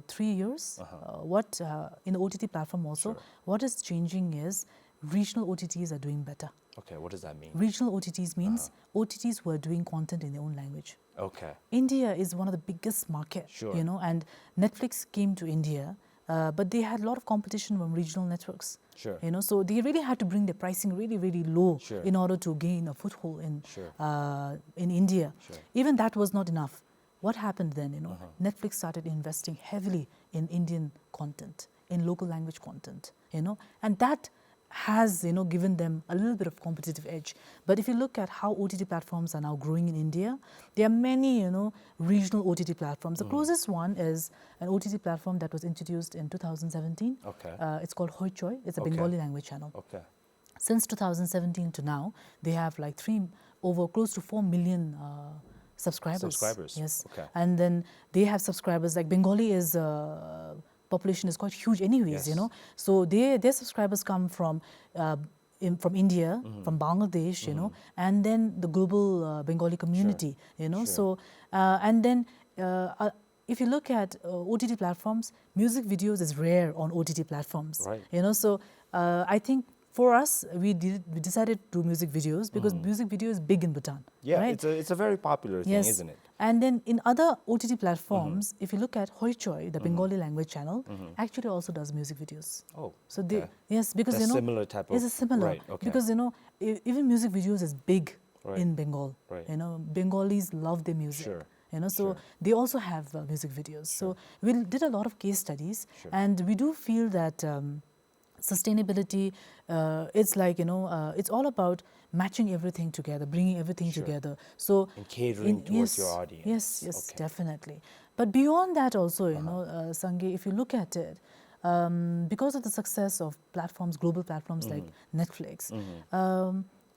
3 years, what in the OTT platform also, Sure. what is changing is regional OTTs are doing better. Okay, what does that mean? Regional OTTs means OTTs who are doing content in their own language. Okay. India is one of the biggest market, Sure. and Netflix came to India, but they had a lot of competition from regional networks. Sure. So they really had to bring their pricing really, really low Sure. in order to gain a foothold Sure. in India. Sure. Even that was not enough. What happened then? Netflix started investing heavily in Indian content, in local language content. And that has given them a little bit of competitive edge. But if you look at how OTT platforms are now growing in India, there are many regional OTT platforms. The closest one is an OTT platform that was introduced in 2017. Okay. It's called Hoi Choi. It's a Okay. Bengali language channel. Okay. Since 2017 to now, they have like close to 4 million subscribers. Subscribers, Yes. okay. And then they have subscribers like Bengali is population is quite huge anyways, Yes. So their subscribers come from India, from Bangladesh, and then the global Bengali community, Sure. So and then if you look at OTT platforms, music videos is rare on OTT platforms, Right. So I think for us, we decided to do music videos because music video is big in Bhutan. Yeah, right? it's a very popular thing, Yes. isn't it? And then in other OTT platforms, if you look at Hoi Choi, the Bengali language channel, actually also does music videos. Oh, So okay. yes, because That's similar type it's of- a similar right, okay. because even music videos is big Right. in Bengal. Right. Bengalis love their music. Sure. you know, so Sure. they also have music videos. So we did a lot of case studies, and we do feel that sustainability, it's like, you know, it's all about matching everything together, bringing everything together. So And catering towards your yes, audience. yes, Okay. definitely. But beyond that also, you know, Sange, if you look at it, because of the success of platforms, global platforms like Netflix,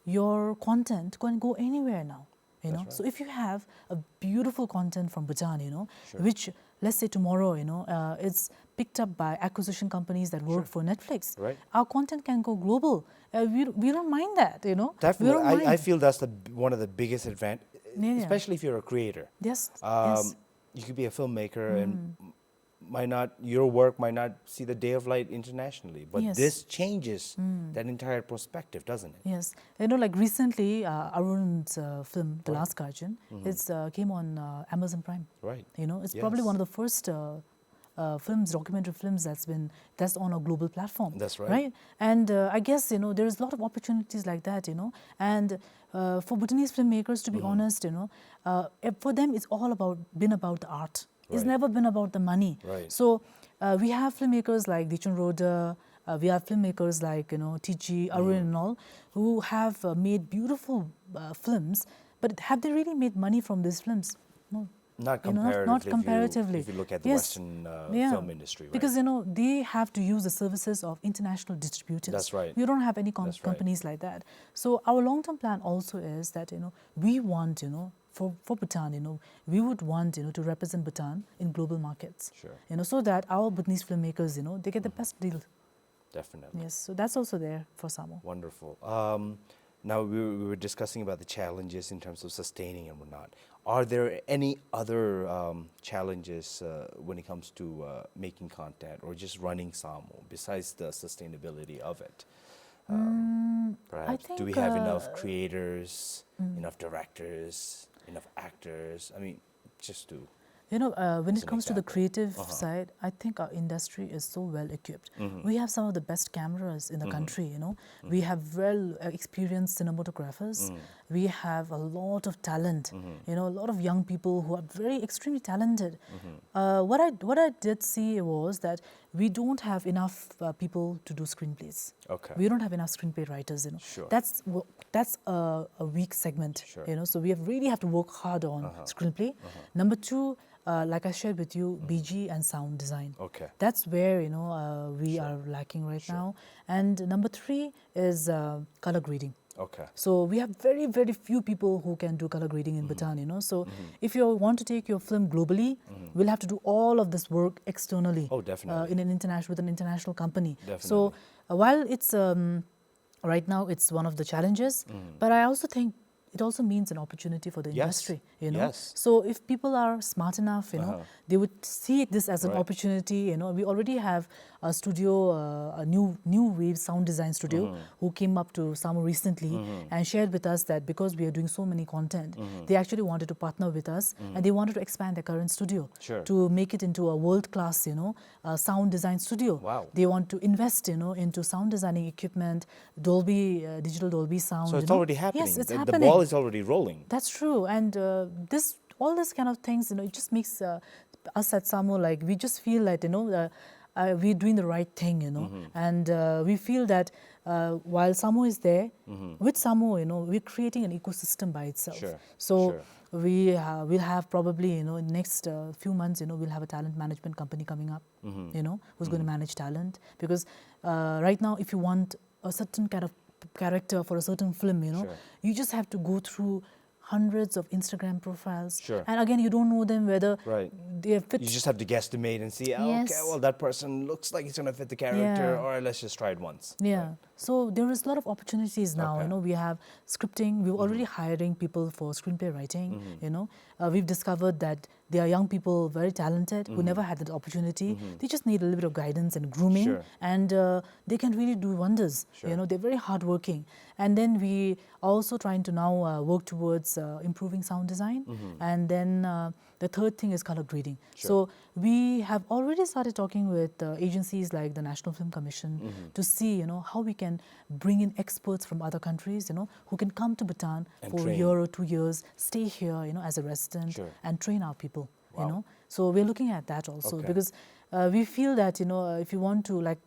your content can go anywhere now. You know, so if you have a beautiful content from Bhutan, you know, which let's say tomorrow, you know, it's picked up by acquisition companies that work for Netflix, Right. our content can go global. We don't mind that, you know. Definitely, We don't mind. I feel that's one of the biggest advantage, Yeah. especially if you're a creator. Yes, yes. You could be a filmmaker and your work might not see the day of light internationally, but Yes. this changes that entire perspective, doesn't it? Yes, you know, like recently, Arun's film, The Last Guardian, it's came on Amazon Prime. Right. You know, it's probably Yes. one of the first films, documentary films that's on a global platform. That's right. Right, and I guess, you know, there's a lot of opportunities like that. You know, and for Bhutanese filmmakers, to be honest, you know, for them it's all been about the art. It's Right. never been about the money. Right. So we have filmmakers like Dichun Roda, we have filmmakers like, you know, TG, Arun and all, who have made beautiful films, but have they really made money from these films? No. Not You know, comparatively. not comparatively. If you look at the Yes. Western Yeah. film industry, right? Because, you know, they have to use the services of international distributors. That's right. We don't have any That's right. companies like that. So our long-term plan also is that, you know, we want, you know, for Bhutan, you know, we would want, you know, to represent Bhutan in global markets. Sure. You know, so that our Bhutanese filmmakers, you know, they get the best deal. Definitely. Yes, so that's also there for Samo. Wonderful. Now we were discussing about the challenges in terms of sustaining and whatnot. Are there any other challenges when it comes to making content or just running Samo besides the sustainability of it? Perhaps do we think, have enough creators, enough directors, enough actors? I mean, just to You know, when As it an comes to the example. creative side, I think our industry is so well equipped. We have some of the best cameras in the country, you know. We have well experienced cinematographers. We have a lot of talent, you know, a lot of young people who are very extremely talented. What I did see was that we don't have enough people to do screenplays. Okay. We don't have enough screenplay writers, you know. Sure. That's a weak segment, Sure. you know. So we really have to work hard on screenplay. Number two, like I shared with you, BG and sound design. Okay. That's where, you know, we are lacking right now. And number three is color grading. Okay. So we have very, very few people who can do color grading in Bhutan, you know. So if you want to take your film globally, we'll have to do all of this work externally. Oh, definitely. With an international company. Definitely. So while it's right now it's one of the challenges, but I also think it also means an opportunity for the Yes. industry, you know. Yes. So if people are smart enough, you know, they would see this as an Right. opportunity. You know, we already have a studio, a new wave sound design studio, who came up to Samo recently and shared with us that because we are doing so many content, they actually wanted to partner with us and they wanted to expand their current studio Sure. to make it into a world-class, you know, sound design studio. Wow. They want to invest, you know, into sound designing equipment, Dolby, digital Dolby sound. So you it's know. already happening. Yes, it's The happening. ball is already rolling. That's true, and all this kind of things, you know, it just makes us at Samo, like, we just feel that, you know, we're doing the right thing, you know, and we feel that while Samo is there, with Samo, you know, we're creating an ecosystem by itself. Sure, So sure. we'll have probably, you know, in next few months, you know, we'll have a talent management company coming up, you know, who's going to manage talent, because right now, if you want a certain kind of character for a certain film, you know, Sure. you just have to go through hundreds of Instagram profiles. Sure. And again, you don't know them whether Right. they fit. You just have to guesstimate and see, okay, Yes. well, that person looks like he's going to fit the character, Yeah. or let's just try it once. Yeah. So there is a lot of opportunities now. Okay. You know, we have scripting. We're already hiring people for screenplay writing. You know, we've discovered that there are young people very talented who never had that opportunity. They just need a little bit of guidance and grooming, Sure. and they can really do wonders. Sure. You know, they're very hardworking. And then we are also trying to now work towards improving sound design, and then the third thing is color grading. Sure. So we have already started talking with agencies like the National Film Commission to see, how we can bring in experts from other countries, who can come to Bhutan And for train. a year or 2 years, stay here, as a resident Sure. and train our people, Wow. So we're looking at that also Okay. because we feel that, if you want to like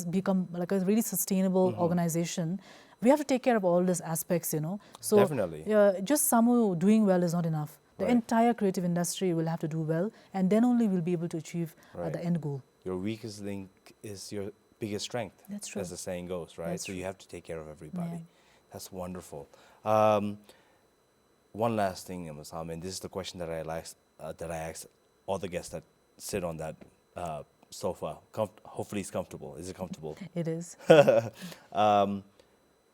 become like a really sustainable organization, we have to take care of all these aspects, So Definitely. just SAMU doing well is not enough. The Right. entire creative industry will have to do well, and then only we'll be able to achieve Right. the end goal. Your weakest link is your biggest strength. That's true. As the saying goes, right? That's So you true. have to take care of everybody. Yeah. That's wonderful. One last thing, Masam, and this is the question that I ask all the guests that sit on that sofa. Hopefully, it's comfortable. Is it comfortable? It is.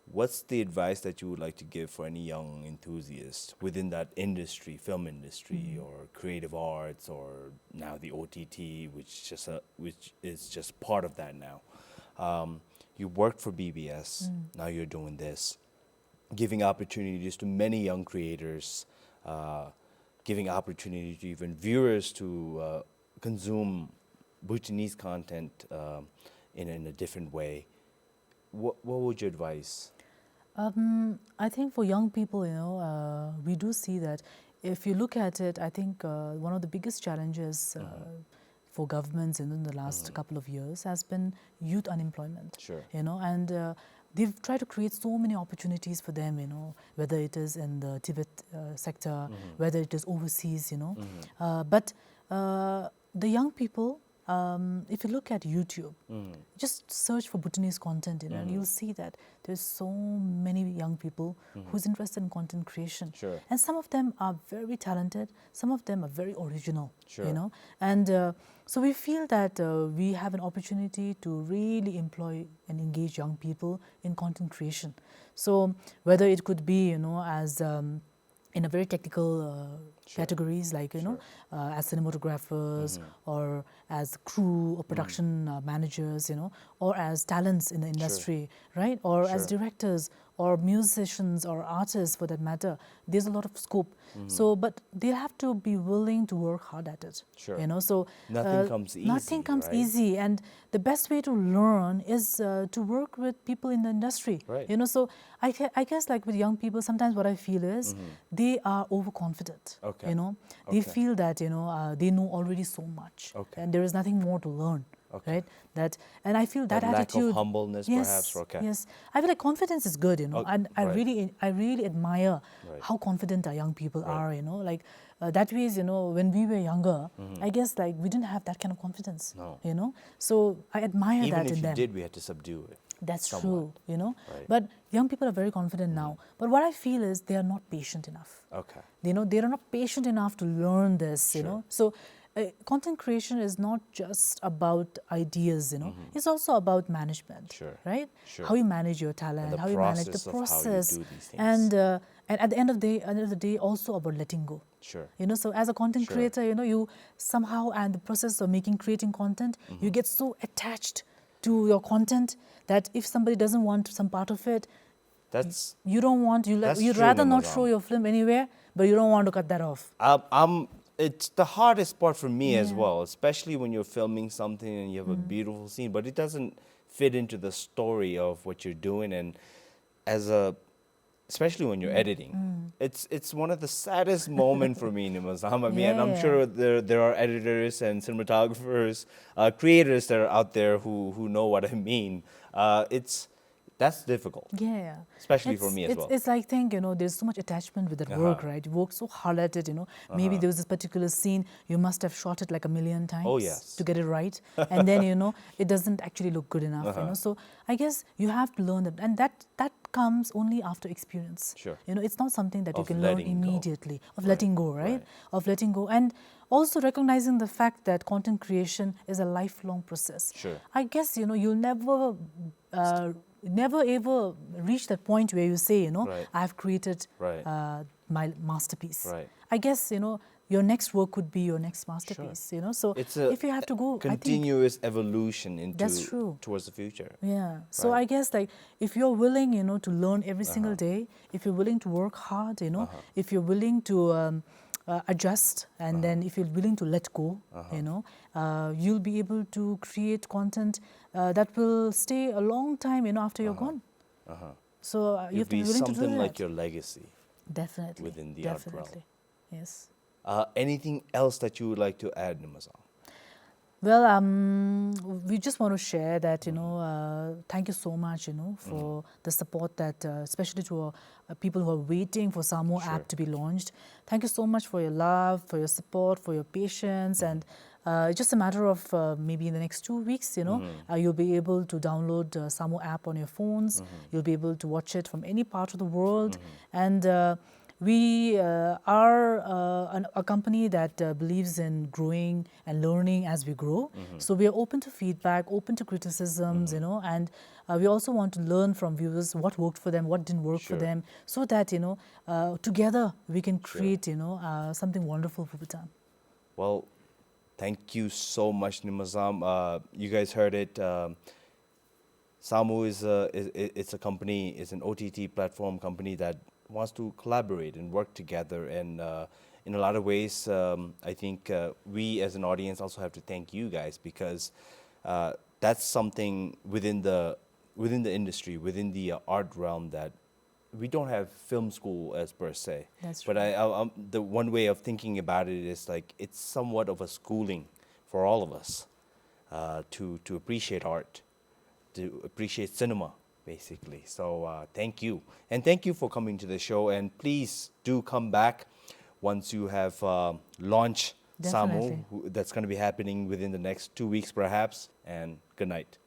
What's the advice that you would like to give for any young enthusiast within that industry, film industry, or creative arts, or now the OTT, which is just part of that now? You worked for BBS, now you're doing this, giving opportunities to many young creators, giving opportunity to even viewers to consume Bhutanese content in a different way. What would you advise? I think for young people, we do see that if you look at it, I think one of the biggest challenges for governments in the last couple of years has been youth unemployment. Sure. And they've tried to create so many opportunities for them, whether it is in the Tibet sector, whether it is overseas, but the young people, if you look at YouTube, just search for Bhutanese content, and you'll see that there's so many young people who's interested in content creation. Sure. And some of them are very talented, some of them are very original, Sure. And so we feel that we have an opportunity to really employ and engage young people in content creation. So whether it could be, as in a very technical categories like as cinematographers or as crew or production managers, or as talents in the industry, right? Or as Sure. directors or musicians or artists for that matter. There's a lot of scope. So, but they have to be willing to work hard at it. Sure. So Nothing comes Nothing easy, comes right? easy, and the best way to learn is to work with people in the industry. Right. So I guess like with young people, sometimes what I feel is they are overconfident. Okay. They Okay. feel that they know already so much, Okay. and there is nothing more to learn. Okay. Right? And I feel that Lack attitude. of humbleness, yes, perhaps. Okay. Yes, I feel like confidence is good. And I right. really admire Right. how confident our young people Right. are. Like that ways. When we were younger, I guess like we didn't have that kind of confidence. No. So I admire Even that if in you them. did, we had to subdue it. That's somewhat. true. Right. But young people are very confident now. But what I feel is they are not patient enough. Okay. They are not patient enough to learn this. Sure. So content creation is not just about ideas. It's also about management. Sure. Right? Sure. How you manage your talent, the how you manage the process of how you process, do these things. and at the end of the day, also about letting go. Sure. So as a content Sure. creator, you somehow, and the process of creating content, you get so attached to your content that if somebody doesn't want some part of it, That's you don't want, That's you'd true, rather not Nimazan. show your film anywhere, but you don't want to cut that off. it's the hardest part for me as Yeah. well, especially when you're filming something and you have a beautiful scene, but it doesn't fit into the story of what you're doing. And especially when you're editing, it's one of the saddest moment for me, Nimazam. I mean, and I'm Yeah. sure there are editors and cinematographers, creators that are out there who know what I mean. That's difficult. Yeah. Especially for me as well. It's like, there's so much attachment with that work, right? You work so hard at it, Maybe there was this particular scene, you must have shot it like a million times Oh, yes. to get it right. And then, it doesn't actually look good enough, So I guess you have to learn that. And that comes only after experience. Sure. It's not something that you Of can learn letting go. immediately. Of Right, letting go, right? right. Of letting go. And also recognizing the fact that content creation is a lifelong process. Sure. I guess, you'll never ever reach that point where you say, Right. I've created Right. my masterpiece. Right. I guess, your next work could be your next masterpiece, So It's a if you have to go, I think, continuous evolution into That's true. towards the future. yeah. So Right. I guess like if you're willing, to learn every single day, if you're willing to work hard, if you're willing to adjust, and then if you're willing to let go, you'll be able to create content that will stay a long time, after you're gone. So you It'd have to be be willing to do something that. like your legacy. Definitely. within the art realm. Definitely. Yes. Anything else that you would like to add, Nimazan? Well, we just want to share that, thank you so much, for the support that, especially to people who are waiting for Samo Sure. app to be launched. Thank you so much for your love, for your support, for your patience, and it's just a matter of maybe in the next 2 weeks, you'll be able to download Samo app on your phones. You'll be able to watch it from any part of the world, and we are a company that believes in growing and learning as we grow. So we are open to feedback, open to criticisms, and we also want to learn from viewers what worked for them, what didn't work for Sure. them, so that, together we can create, something wonderful for Bhutan. Well, thank you so much, Nimazam. You guys heard it. Samu it's a company, it's an OTT platform company that wants to collaborate and work together. And in a lot of ways, I think we as an audience also have to thank you guys, because that's something within the industry, within the art realm, that we don't have film school as per se. That's But the one way of thinking about it is like it's somewhat of a schooling for all of us to appreciate art, to appreciate cinema, basically. So thank you. And thank you for coming to the show. And please do come back once you have launched Samu. Definitely. That's going to be happening within the next 2 weeks, perhaps. And good night.